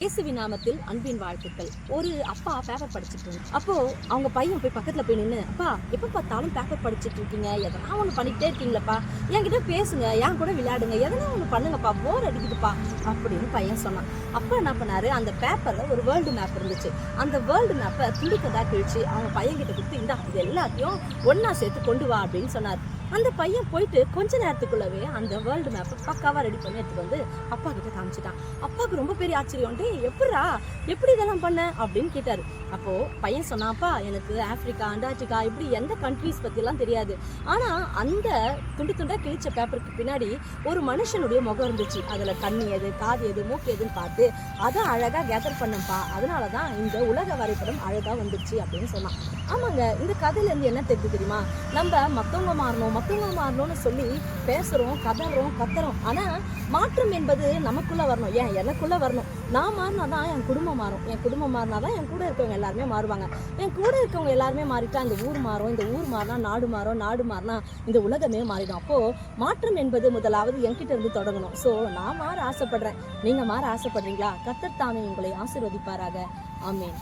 இயேசுவின் நாமத்தில் அன்பின் வாழ்த்துக்கள். ஒரு அப்பா பேப்பர் படிச்சுட்டு இருந்தாங்க. அப்போ அவங்க பையன் போய் பக்கத்துல போய் நின்று, அப்பா எப்ப பார்த்தாலும் பேப்பர் படிச்சுட்டு இருக்கீங்க, எதனா ஒண்ணு பண்ணிட்டே இருக்கீங்களப்பா, என்கிட்ட பேசுங்க, என் கூட விளையாடுங்க, எதனா ஒண்ணு பண்ணுங்கப்பா, போர் அடிக்குதுப்பா அப்படின்னு பையன் சொன்னான். அப்பா என்ன பண்ணாரு, அந்த பேப்பர்ல ஒரு வேர்ல்டு மேப் இருந்துச்சு. அந்த வேர்ல்டு மேப்பை துடுக்கதா கிழிச்சு அவங்க பையன் கிட்ட கொடுத்து, இந்தா இது எல்லாத்தையும் ஒன்னா சேர்த்து கொண்டு வா அப்படின்னு சொன்னார். அந்த பையன் போயிட்டு கொஞ்ச நேரத்துக்குள்ளவே அந்த வேர்ல்டு மேப்பை பக்காவா ரெடி பண்ணி எடுத்துட்டு வந்து அப்பா கிட்ட காமிச்சிட்டான். அப்பாவுக்கு ரொம்ப பெரிய ஆச்சரியம். எப்படா எப்படி இதெல்லாம் பண்ண அப்படின்னு கேட்டாரு. அப்போ பையன் சொன்னாப்பா, எனக்கு ஆப்பிரிக்கா, அண்டார்டிகா இப்படி எந்த கண்ட்ரீஸ் பத்தி எல்லாம் தெரியாது, ஆனா அந்த துண்டு துண்டா கிழிச்ச பேப்பருக்கு பின்னாடி ஒரு மனுஷனுடைய முகம் இருந்துச்சு. அதுல கண்ணு எது, காது எது, மூக்கு எதுன்னு பார்த்து அதை அழகா கேதர் பண்ணப்பா, அதனாலதான் இந்த உலக வரைபடம் அழகா வந்துருச்சு அப்படின்னு சொன்னான். ஆமாங்க, இந்த கதையில இருந்து என்ன தெரியுது தெரியுமா? நம்ம மத்தவங்க மாறணும்னு சொல்லி பேசுறோம், கதறோம், கத்துறோம். ஆனா மாற்றம் என்பது நமக்குள்ள வரணும். ஏன் எனக்குள்ள வரணும். நான் மாறினாதான் என் குடும்பம் மாறும், என் குடும்பம் மாறினாதான் என் கூட இருக்கவங்க எல்லாருமே மாறுவாங்க, என் கூட இருக்கவங்க எல்லாருமே மாறிட்டா இந்த ஊர் மாறும், இந்த ஊர் மாறினா நாடு மாறும், நாடு மாறினா இந்த உலகமே மாறிடும். அப்போ மாற்றம் என்பது முதலாவது என்கிட்ட இருந்து தொடங்கணும். ஸோ நான் மாற ஆசைப்படுறேன், நீங்க மாற ஆசைப்படுறீங்களா? கர்த்தர் தாமே உங்களை ஆசீர்வதிப்பாராக. ஆமென்.